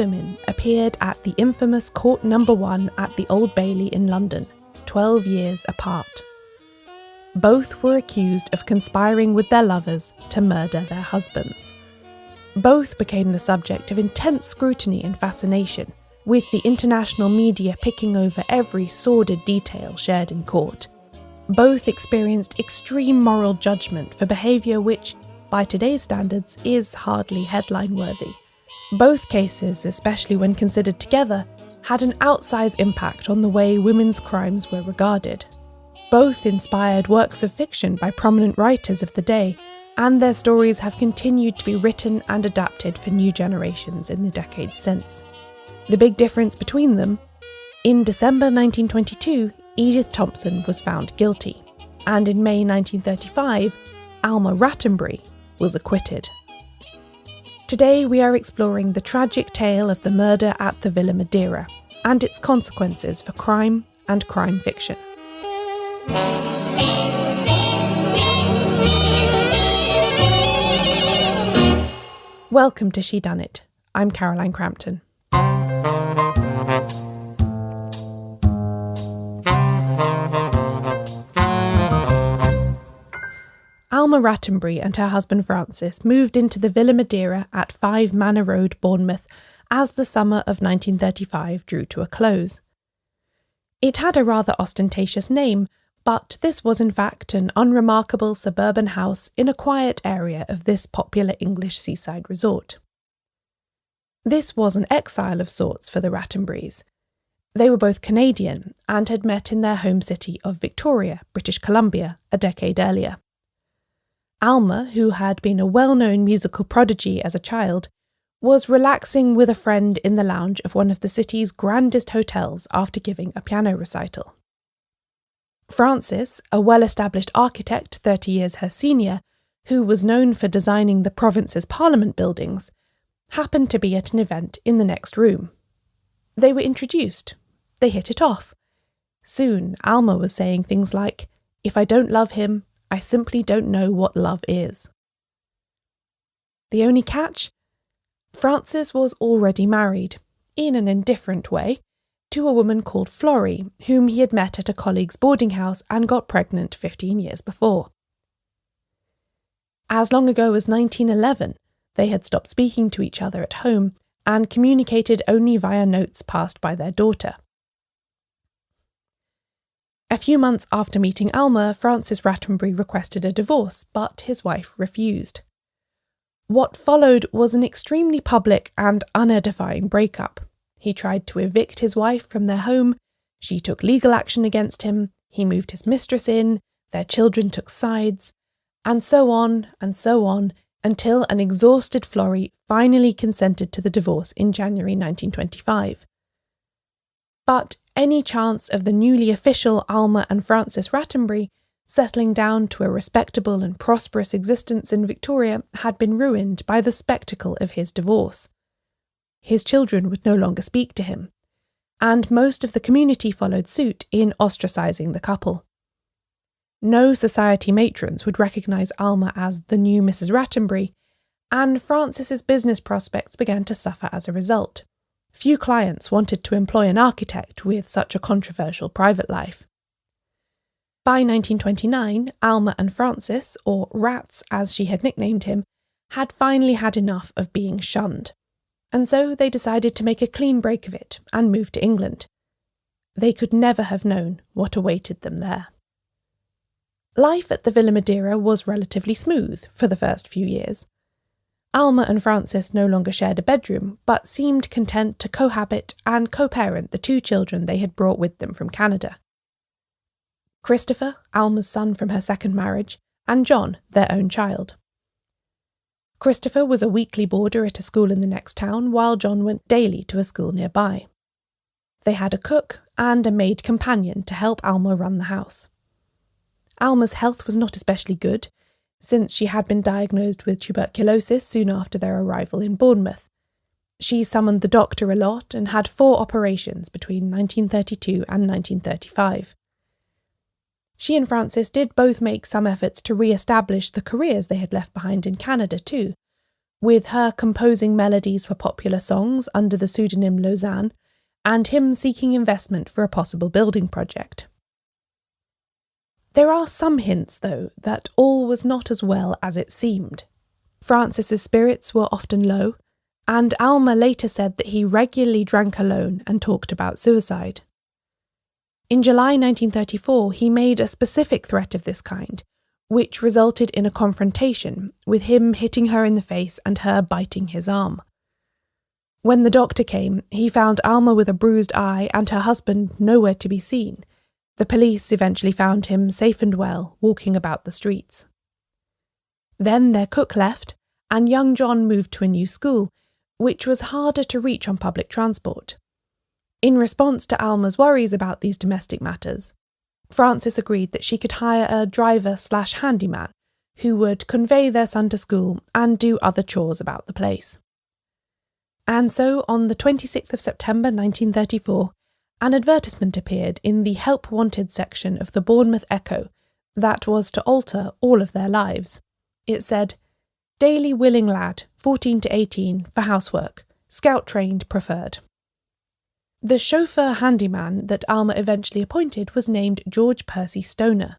women appeared at the infamous Court No. 1 at the Old Bailey in London, 12 years apart. Both were accused of conspiring with their lovers to murder their husbands. Both became the subject of intense scrutiny and fascination, with the international media picking over every sordid detail shared in court. Both experienced extreme moral judgment for behaviour which, by today's standards, is hardly headline-worthy. Both cases, especially when considered together, had an outsized impact on the way women's crimes were regarded. Both inspired works of fiction by prominent writers of the day, and their stories have continued to be written and adapted for new generations in the decades since. The big difference between them: in December 1922, Edith Thompson was found guilty, and in May 1935, Alma Rattenbury was acquitted. Today we are exploring the tragic tale of the murder at the Villa Madeira and its consequences for crime and crime fiction. Welcome to Shedunnit. I'm Caroline Crampton. Alma Rattenbury and her husband Francis moved into the Villa Madeira at 5 Manor Road, Bournemouth, as the summer of 1935 drew to a close. It had a rather ostentatious name, but this was in fact an unremarkable suburban house in a quiet area of this popular English seaside resort. This was an exile of sorts for the Rattenburys. They were both Canadian and had met in their home city of Victoria, British Columbia, a decade earlier. Alma, who had been a well-known musical prodigy as a child, was relaxing with a friend in the lounge of one of the city's grandest hotels after giving a piano recital. Francis, a well-established architect 30 years her senior, who was known for designing the province's parliament buildings, happened to be at an event in the next room. They were introduced. They hit it off. Soon, Alma was saying things like, "If I don't love him, I simply don't know what love is." The only catch? Francis was already married, in an indifferent way, to a woman called Florrie, whom he had met at a colleague's boarding house and got pregnant 15 years before. As long ago as 1911, they had stopped speaking to each other at home and communicated only via notes passed by their daughter. A few months after meeting Alma, Francis Rattenbury requested a divorce, but his wife refused. What followed was an extremely public and unedifying breakup. He tried to evict his wife from their home, she took legal action against him, he moved his mistress in, their children took sides, and so on, until an exhausted Florrie finally consented to the divorce in January 1925. But any chance of the newly official Alma and Francis Rattenbury settling down to a respectable and prosperous existence in Victoria had been ruined by the spectacle of his divorce. His children would no longer speak to him, and most of the community followed suit in ostracising the couple. No society matrons would recognise Alma as the new Mrs. Rattenbury, and Francis's business prospects began to suffer as a result. Few clients wanted to employ an architect with such a controversial private life. By 1929, Alma and Francis, or Rats as she had nicknamed him, had finally had enough of being shunned, and so they decided to make a clean break of it and move to England. They could never have known what awaited them there. Life at the Villa Madeira was relatively smooth for the first few years. Alma and Francis no longer shared a bedroom, but seemed content to cohabit and co-parent the 2 children they had brought with them from Canada. Christopher, Alma's son from her second marriage, and John, their own child. Christopher was a weekly boarder at a school in the next town, while John went daily to a school nearby. They had a cook and a maid companion to help Alma run the house. Alma's health was not especially good, since she had been diagnosed with tuberculosis soon after their arrival in Bournemouth. She summoned the doctor a lot and had 4 operations between 1932 and 1935. She and Francis did both make some efforts to re-establish the careers they had left behind in Canada too, with her composing melodies for popular songs under the pseudonym Lausanne, and him seeking investment for a possible building project. There are some hints, though, that all was not as well as it seemed. Francis's spirits were often low, and Alma later said that he regularly drank alone and talked about suicide. In July 1934, he made a specific threat of this kind, which resulted in a confrontation, with him hitting her in the face and her biting his arm. When the doctor came, he found Alma with a bruised eye and her husband nowhere to be seen. The police eventually found him safe and well, walking about the streets. Then their cook left, and young John moved to a new school, which was harder to reach on public transport. In response to Alma's worries about these domestic matters, Francis agreed that she could hire a driver/handyman who would convey their son to school and do other chores about the place. And so, on the 26th of September 1934, an advertisement appeared in the Help Wanted section of the Bournemouth Echo that was to alter all of their lives. It said, "Daily willing lad, 14 to 18, for housework. Scout trained preferred." The chauffeur handyman that Alma eventually appointed was named George Percy Stoner.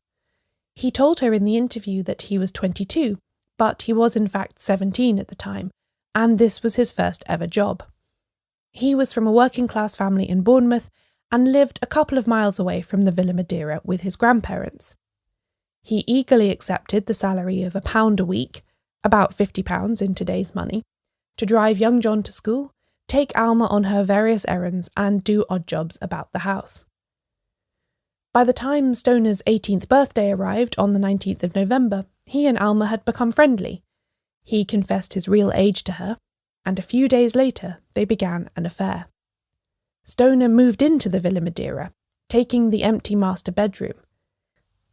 He told her in the interview that he was 22, but he was in fact 17 at the time, and this was his first ever job. He was from a working-class family in Bournemouth and lived a couple of miles away from the Villa Madeira with his grandparents. He eagerly accepted the salary of £1 a week, about £50 in today's money, to drive young John to school, take Alma on her various errands, and do odd jobs about the house. By the time Stoner's 18th birthday arrived on the 19th of November, he and Alma had become friendly. He confessed his real age to her, and a few days later they began an affair. Stoner moved into the Villa Madeira, taking the empty master bedroom.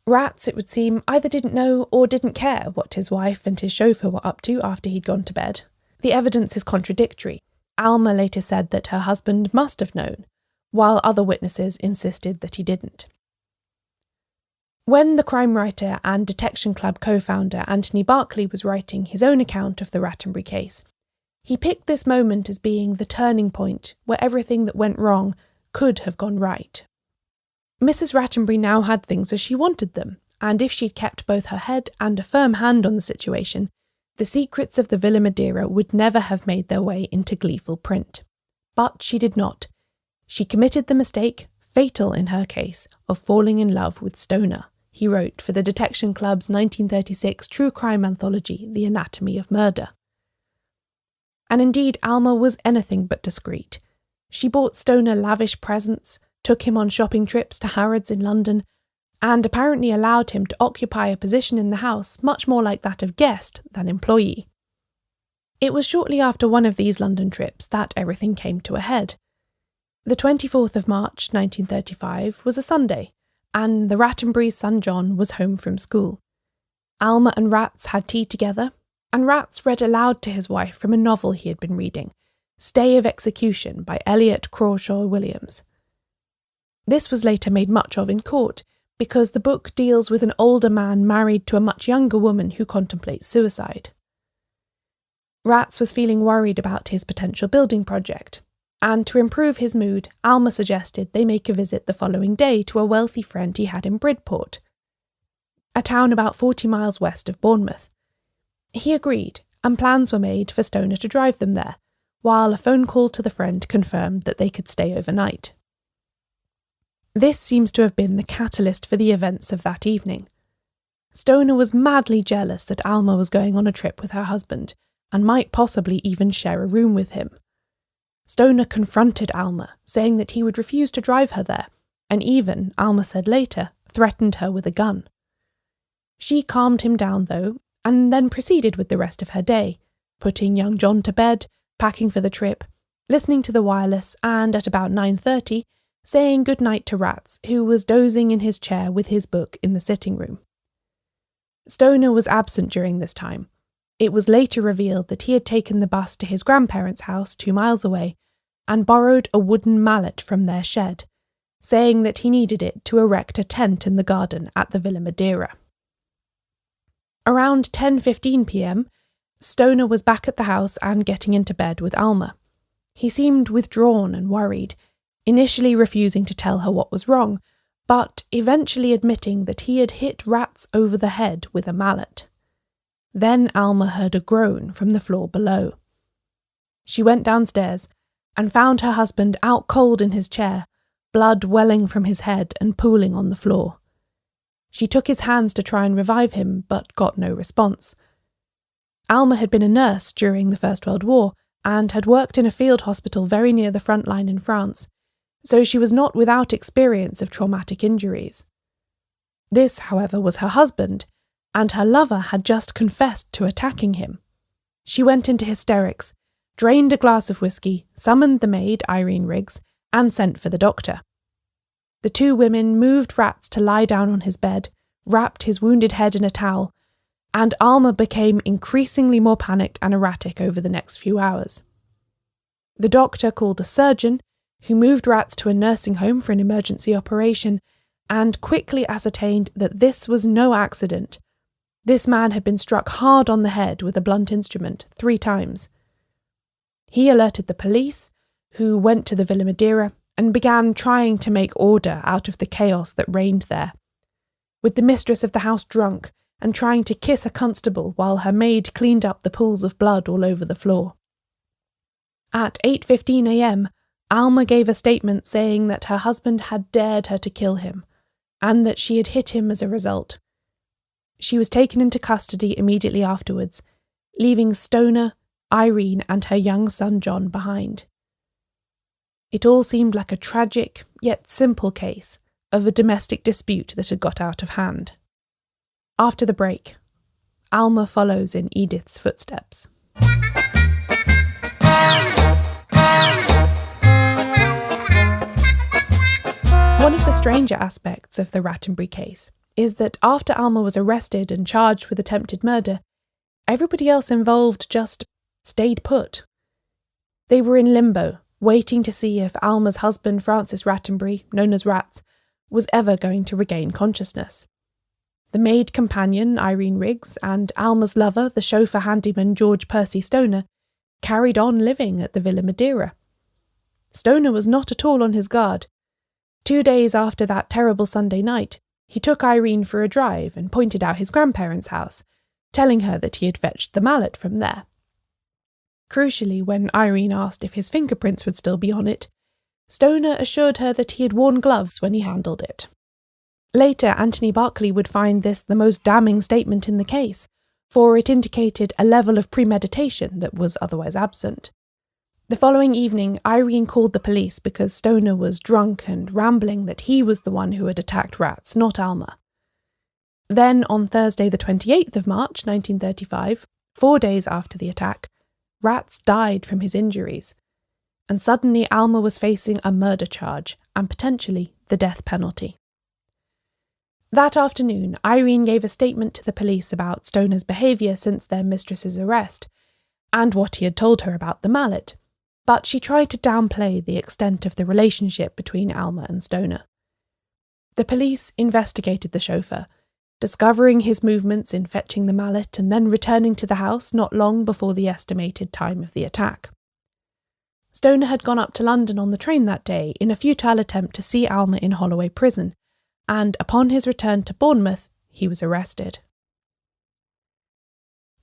Rats, it would seem, either didn't know or didn't care what his wife and his chauffeur were up to after he'd gone to bed. The evidence is contradictory. Alma later said that her husband must have known, while other witnesses insisted that he didn't. When the crime writer and Detection Club co-founder Anthony Berkeley was writing his own account of the Rattenbury case, he picked this moment as being the turning point where everything that went wrong could have gone right. Mrs. Rattenbury now had things as she wanted them, and if she'd kept both her head and a firm hand on the situation, the secrets of the Villa Madeira would never have made their way into gleeful print. But she did not. She committed the mistake, fatal in her case, of falling in love with Stoner, he wrote for the Detection Club's 1936 true crime anthology, The Anatomy of Murder. And indeed, Alma was anything but discreet. She bought Stoner lavish presents, took him on shopping trips to Harrods in London, and apparently allowed him to occupy a position in the house much more like that of guest than employee. It was shortly after one of these London trips that everything came to a head. The 24th of March 1935 was a Sunday, and the Rattenbury's son John was home from school. Alma and Rats had tea together, and Rats read aloud to his wife from a novel he had been reading, Stay of Execution by Eliot Crawshaw Williams. This was later made much of in court, because the book deals with an older man married to a much younger woman who contemplates suicide. Rats was feeling worried about his potential building project, and to improve his mood, Alma suggested they make a visit the following day to a wealthy friend he had in Bridport, a town about 40 miles west of Bournemouth. He agreed, and plans were made for Stoner to drive them there, while a phone call to the friend confirmed that they could stay overnight. This seems to have been the catalyst for the events of that evening. Stoner was madly jealous that Alma was going on a trip with her husband, and might possibly even share a room with him. Stoner confronted Alma, saying that he would refuse to drive her there, and even, Alma said later, threatened her with a gun. She calmed him down, though, and then proceeded with the rest of her day, putting young John to bed, packing for the trip, listening to the wireless, and at about 9:30, saying goodnight to Rats, who was dozing in his chair with his book in the sitting room. Stoner was absent during this time. It was later revealed that he had taken the bus to his grandparents' house 2 miles away and borrowed a wooden mallet from their shed, saying that he needed it to erect a tent in the garden at the Villa Madeira. Around 10:15 p.m, Stoner was back at the house and getting into bed with Alma. He seemed withdrawn and worried, initially refusing to tell her what was wrong, but eventually admitting that he had hit Rats over the head with a mallet. Then Alma heard a groan from the floor below. She went downstairs and found her husband out cold in his chair, blood welling from his head and pooling on the floor. She took his hands to try and revive him, but got no response. Alma had been a nurse during the First World War and had worked in a field hospital very near the front line in France, so she was not without experience of traumatic injuries. This, however, was her husband, and her lover had just confessed to attacking him. She went into hysterics, drained a glass of whiskey, summoned the maid, Irene Riggs, and sent for the doctor. The two women moved Rats to lie down on his bed, wrapped his wounded head in a towel, and Alma became increasingly more panicked and erratic over the next few hours. The doctor called a surgeon, who moved Rats to a nursing home for an emergency operation, and quickly ascertained that this was no accident. This man had been struck hard on the head with a blunt instrument 3 times. He alerted the police, who went to the Villa Madeira and began trying to make order out of the chaos that reigned there, with the mistress of the house drunk and trying to kiss a constable while her maid cleaned up the pools of blood all over the floor. At 8:15 a.m, Alma gave a statement saying that her husband had dared her to kill him, and that she had hit him as a result. She was taken into custody immediately afterwards, leaving Stoner, Irene, and her young son John behind. It all seemed like a tragic, yet simple case of a domestic dispute that had got out of hand. After the break, Alma follows in Edith's footsteps. One of the stranger aspects of the Rattenbury case is that after Alma was arrested and charged with attempted murder, everybody else involved just stayed put. They were in limbo, waiting to see if Alma's husband, Francis Rattenbury, known as Rats, was ever going to regain consciousness. The maid companion, Irene Riggs, and Alma's lover, the chauffeur handyman George Percy Stoner, carried on living at the Villa Madeira. Stoner was not at all on his guard. 2 days after that terrible Sunday night, he took Irene for a drive and pointed out his grandparents' house, telling her that he had fetched the mallet from there. Crucially, when Irene asked if his fingerprints would still be on it, Stoner assured her that he had worn gloves when he handled it. Later, Anthony Berkeley would find this the most damning statement in the case, for it indicated a level of premeditation that was otherwise absent. The following evening, Irene called the police because Stoner was drunk and rambling that he was the one who had attacked Rats, not Alma. Then, on Thursday the 28th of March, 1935, 4 days after the attack, Rats died from his injuries, and suddenly Alma was facing a murder charge and potentially the death penalty. That afternoon, Irene gave a statement to the police about Stoner's behaviour since their mistress's arrest, and what he had told her about the mallet, but she tried to downplay the extent of the relationship between Alma and Stoner. The police investigated the chauffeur, discovering his movements in fetching the mallet and then returning to the house not long before the estimated time of the attack. Stoner had gone up to London on the train that day in a futile attempt to see Alma in Holloway Prison, and upon his return to Bournemouth, he was arrested.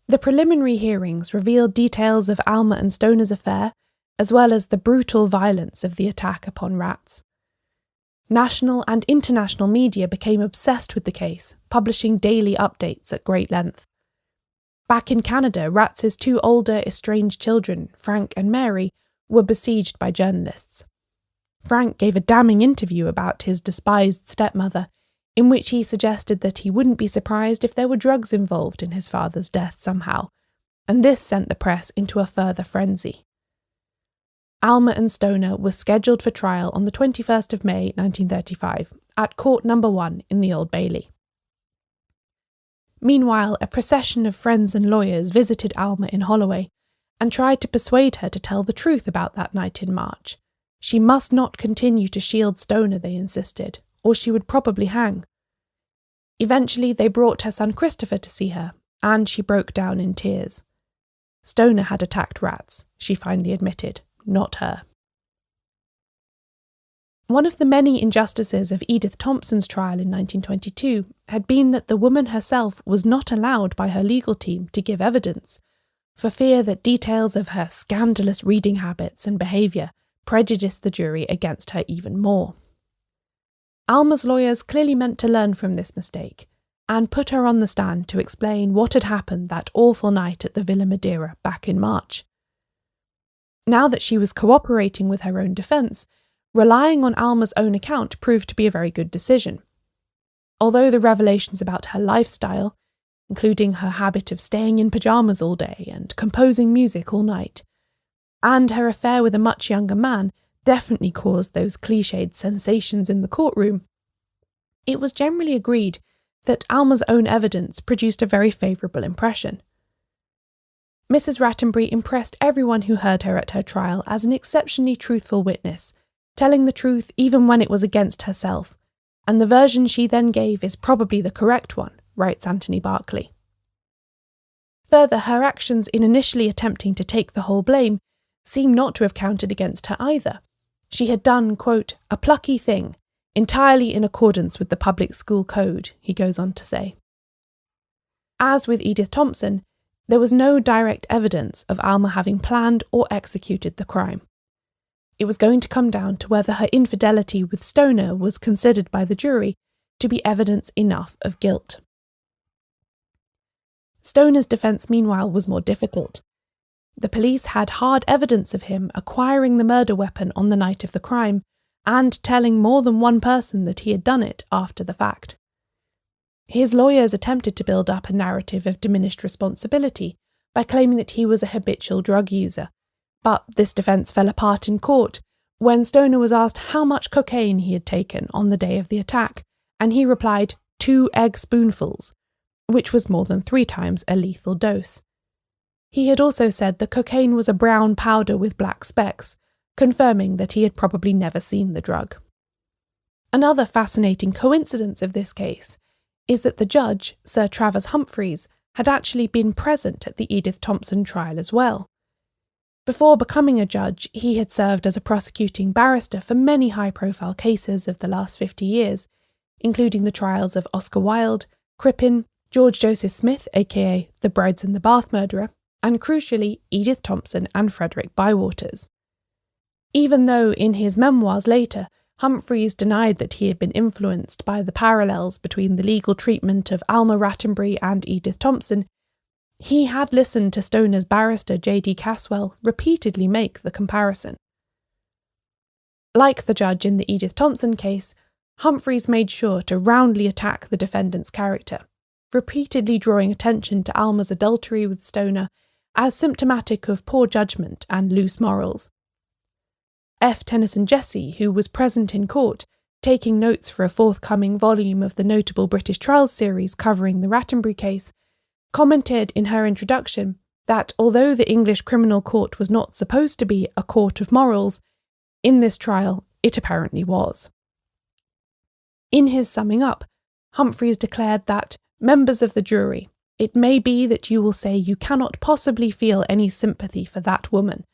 The preliminary hearings revealed details of Alma and Stoner's affair, as well as the brutal violence of the attack upon Rats. National and international media became obsessed with the case, publishing daily updates at great length. Back in Canada, Rats's 2 older estranged children, Frank and Mary, were besieged by journalists. Frank gave a damning interview about his despised stepmother, in which he suggested that he wouldn't be surprised if there were drugs involved in his father's death somehow, and this sent the press into a further frenzy. Alma and Stoner were scheduled for trial on the 21st of May 1935 at Court No. 1 in the Old Bailey. Meanwhile, a procession of friends and lawyers visited Alma in Holloway and tried to persuade her to tell the truth about that night in March. She must not continue to shield Stoner, they insisted, or she would probably hang. Eventually, they brought her son Christopher to see her, and she broke down in tears. Stoner had attacked rats, she finally admitted, not her. One of the many injustices of Edith Thompson's trial in 1922 had been that the woman herself was not allowed by her legal team to give evidence, for fear that details of her scandalous reading habits and behaviour prejudiced the jury against her even more. Alma's lawyers clearly meant to learn from this mistake, and put her on the stand to explain what had happened that awful night at the Villa Madeira back in March. Now that she was cooperating with her own defence, relying on Alma's own account proved to be a very good decision. Although the revelations about her lifestyle, including her habit of staying in pyjamas all day and composing music all night, and her affair with a much younger man definitely caused those cliched sensations in the courtroom, it was generally agreed that Alma's own evidence produced a very favourable impression. Mrs. Rattenbury impressed everyone who heard her at her trial as an exceptionally truthful witness, telling the truth even when it was against herself, and the version she then gave is probably the correct one, writes Anthony Berkeley. Further, her actions in initially attempting to take the whole blame seem not to have counted against her either. She had done, quote, a plucky thing, entirely in accordance with the public school code, he goes on to say. As with Edith Thompson, there was no direct evidence of Alma having planned or executed the crime. It was going to come down to whether her infidelity with Stoner was considered by the jury to be evidence enough of guilt. Stoner's defence, meanwhile, was more difficult. The police had hard evidence of him acquiring the murder weapon on the night of the crime and telling more than one person that he had done it after the fact. His lawyers attempted to build up a narrative of diminished responsibility by claiming that he was a habitual drug user, but this defence fell apart in court when Stoner was asked how much cocaine he had taken on the day of the attack, and he replied 2 egg spoonfuls, which was more than 3 times a lethal dose. He had also said the cocaine was a brown powder with black specks, confirming that he had probably never seen the drug. Another fascinating coincidence of this case is that the judge, Sir Travers Humphreys, had actually been present at the Edith Thompson trial as well. Before becoming a judge, he had served as a prosecuting barrister for many high-profile cases of the last 50 years, including the trials of Oscar Wilde, Crippen, George Joseph Smith, aka the Brides in the Bath murderer, and crucially Edith Thompson and Frederick Bywaters. Even though in his memoirs later, Humphreys denied that he had been influenced by the parallels between the legal treatment of Alma Rattenbury and Edith Thompson, he had listened to Stoner's barrister J.D. Caswell repeatedly make the comparison. Like the judge in the Edith Thompson case, Humphreys made sure to roundly attack the defendant's character, repeatedly drawing attention to Alma's adultery with Stoner as symptomatic of poor judgment and loose morals. F. Tennyson Jesse, who was present in court, taking notes for a forthcoming volume of the notable British Trials series covering the Rattenbury case, commented in her introduction that although the English criminal court was not supposed to be a court of morals, in this trial it apparently was. In his summing up, Humphreys declared that, members of the jury, it may be that you will say you cannot possibly feel any sympathy for that woman.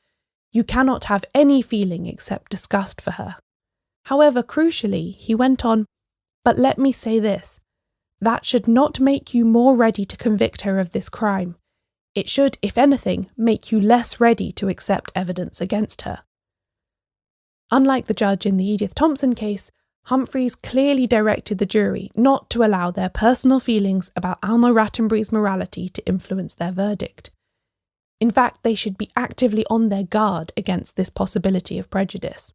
You cannot have any feeling except disgust for her. However, crucially, he went on, but let me say this, that should not make you more ready to convict her of this crime. It should, if anything, make you less ready to accept evidence against her. Unlike the judge in the Edith Thompson case, Humphreys clearly directed the jury not to allow their personal feelings about Alma Rattenbury's morality to influence their verdict. In fact, they should be actively on their guard against this possibility of prejudice.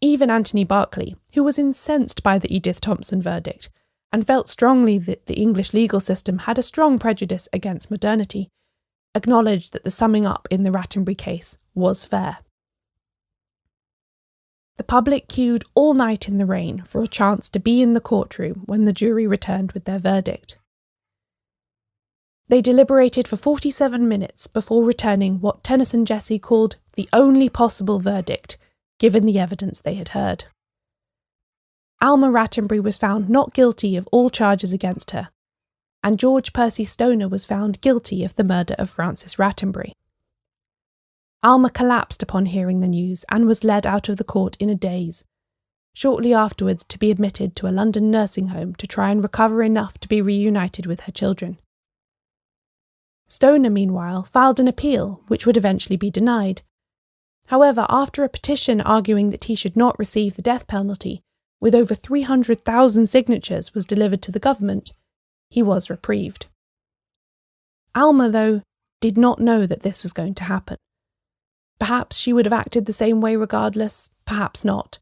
Even Anthony Berkeley, who was incensed by the Edith Thompson verdict and felt strongly that the English legal system had a strong prejudice against modernity, acknowledged that the summing up in the Rattenbury case was fair. The public queued all night in the rain for a chance to be in the courtroom when the jury returned with their verdict. They deliberated for 47 minutes before returning what Tennyson Jesse called the only possible verdict, given the evidence they had heard. Alma Rattenbury was found not guilty of all charges against her, and George Percy Stoner was found guilty of the murder of Frances Rattenbury. Alma collapsed upon hearing the news and was led out of the court in a daze, shortly afterwards to be admitted to a London nursing home to try and recover enough to be reunited with her children. Stoner, meanwhile, filed an appeal, which would eventually be denied. However, after a petition arguing that he should not receive the death penalty, with over 300,000 signatures, was delivered to the government, he was reprieved. Alma, though, did not know that this was going to happen. Perhaps she would have acted the same way regardless, perhaps not.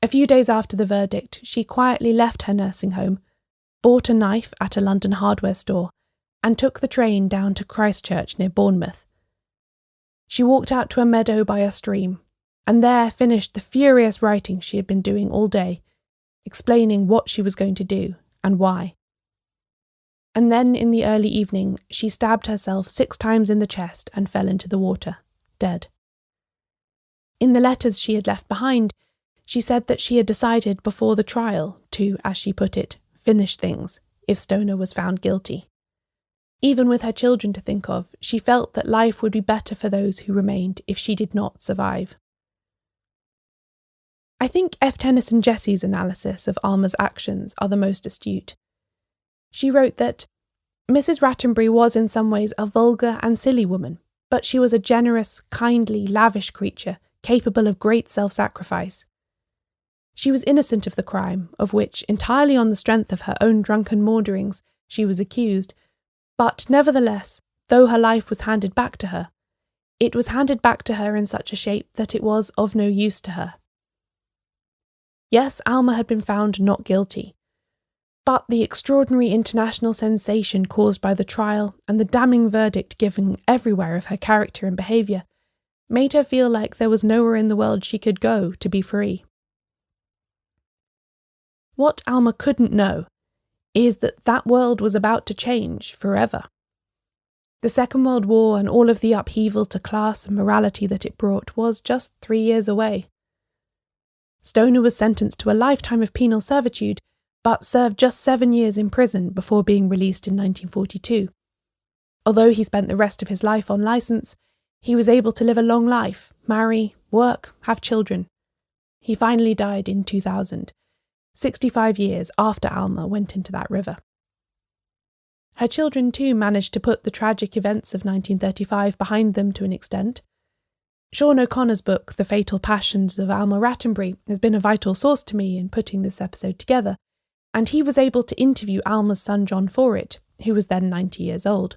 A few days after the verdict, she quietly left her nursing home, bought a knife at a London hardware store, and took the train down to Christchurch near Bournemouth. She walked out to a meadow by a stream, and there finished the furious writing she had been doing all day, explaining what she was going to do and why. And then, in the early evening, she stabbed herself 6 times in the chest and fell into the water, dead. In the letters she had left behind, she said that she had decided before the trial to, as she put it, finish things if Stoner was found guilty. Even with her children to think of, she felt that life would be better for those who remained if she did not survive. I think F. Tennyson Jesse's analysis of Alma's actions are the most astute. She wrote that Mrs. Rattenbury was in some ways a vulgar and silly woman, but she was a generous, kindly, lavish creature, capable of great self-sacrifice. She was innocent of the crime, of which, entirely on the strength of her own drunken maunderings, she was accused, but nevertheless, though her life was handed back to her, it was handed back to her in such a shape that it was of no use to her. Yes, Alma had been found not guilty, but the extraordinary international sensation caused by the trial and the damning verdict given everywhere of her character and behaviour made her feel like there was nowhere in the world she could go to be free. What Alma couldn't know is that that world was about to change forever. The Second World War and all of the upheaval to class and morality that it brought was just 3 years away. Stoner was sentenced to a lifetime of penal servitude, but served just 7 years in prison before being released in 1942. Although he spent the rest of his life on licence, he was able to live a long life, marry, work, have children. He finally died in 2000, 65 years after Alma went into that river. Her children too managed to put the tragic events of 1935 behind them to an extent. Sean O'Connor's book, The Fatal Passions of Alma Rattenbury, has been a vital source to me in putting this episode together, and he was able to interview Alma's son John for it, who was then 90 years old.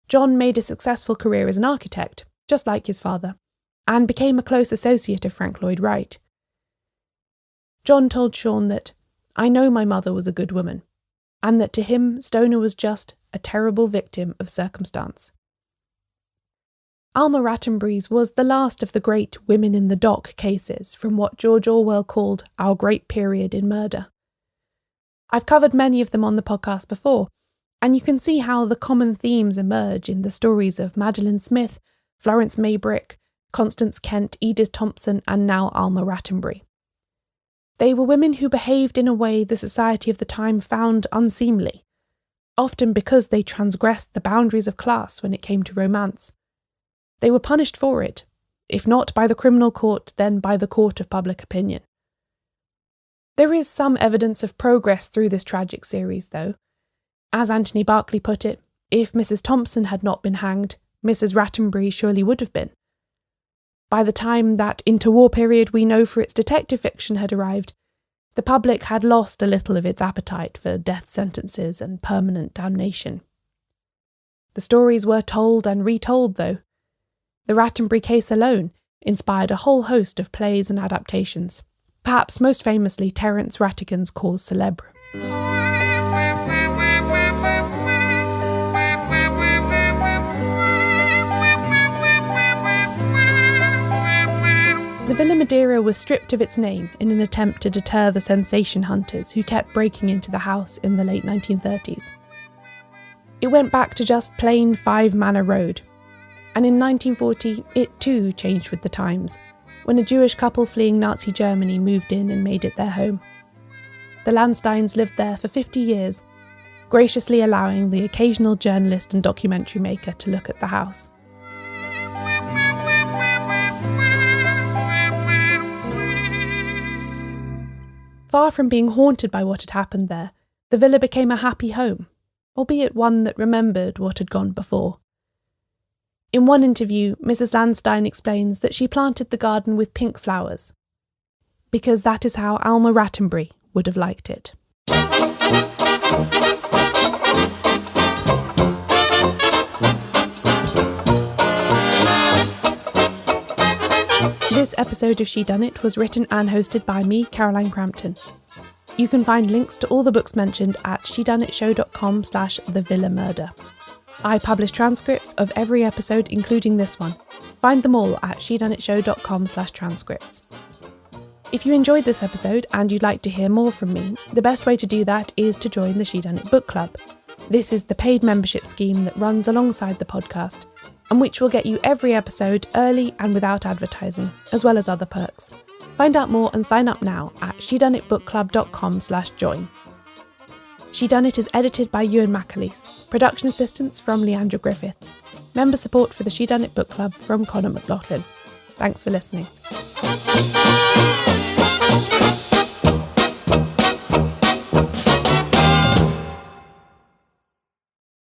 John made a successful career as an architect, just like his father, and became a close associate of Frank Lloyd Wright. John told Sean that, "I know my mother was a good woman," and that to him Stoner was just a terrible victim of circumstance. Alma Rattenbury's was the last of the great women in the dock cases from what George Orwell called our great period in murder. I've covered many of them on the podcast before, and you can see how the common themes emerge in the stories of Madeline Smith, Florence Maybrick, Constance Kent, Edith Thompson, and now Alma Rattenbury. They were women who behaved in a way the society of the time found unseemly, often because they transgressed the boundaries of class when it came to romance. They were punished for it, if not by the criminal court, then by the court of public opinion. There is some evidence of progress through this tragic series, though. As Anthony Berkeley put it, if Mrs. Thompson had not been hanged, Mrs. Rattenbury surely would have been. By the time that interwar period we know for its detective fiction had arrived, the public had lost a little of its appetite for death sentences and permanent damnation. The stories were told and retold, though. The Rattenbury case alone inspired a whole host of plays and adaptations, perhaps most famously Terence Rattigan's Cause Célèbre. The Villa Madeira was stripped of its name in an attempt to deter the sensation hunters who kept breaking into the house in the late 1930s. It went back to just plain Five Manor Road, and in 1940 it too changed with the times, when a Jewish couple fleeing Nazi Germany moved in and made it their home. The Landsteins lived there for 50 years, graciously allowing the occasional journalist and documentary maker to look at the house. Far from being haunted by what had happened there, the villa became a happy home, albeit one that remembered what had gone before. In one interview, Mrs. Lansdowne explains that she planted the garden with pink flowers, because that is how Alma Rattenbury would have liked it. This episode of Shedunnit was written and hosted by me, Caroline Crampton. You can find links to all the books mentioned at shedunnitshow.com/thevillamurder. I publish transcripts of every episode, including this one. Find them all at shedunnitshow.com/transcripts. If you enjoyed this episode and you'd like to hear more from me, the best way to do that is to join the Shedunnit Book Club. This is the paid membership scheme that runs alongside the podcast, and which will get you every episode early and without advertising, as well as other perks. Find out more and sign up now at shedunnitbookclub.com/join. Shedunnit is edited by Euan MacAleece, production assistance from Leandra Griffith, member support for the Shedunnit Book Club from Connor McLoughlin. Thanks for listening.